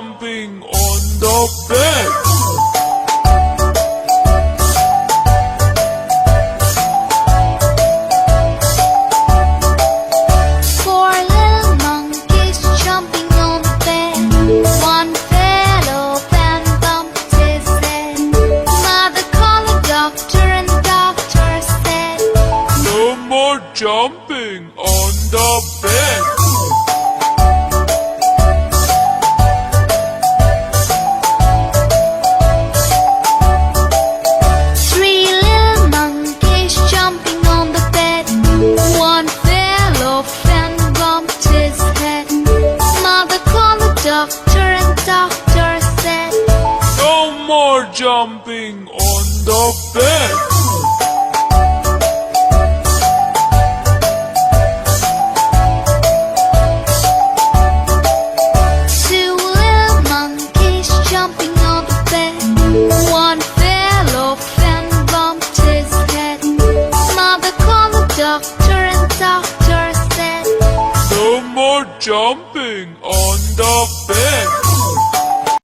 jumping on the bed. Four little monkeys jumping on the bed. One fell off and bumped his head. Mother called the doctor and the doctor said, No more jumping on the bed. Three little monkeys jumping on the bed. One fell off and bumped his head. Mother called the doctor and doctor said, No more jumping on the bed. Two little monkeys jumping on the bed. One fell off and bumped his head. Mother called the doctor and doctor said, No more jumping on the bed.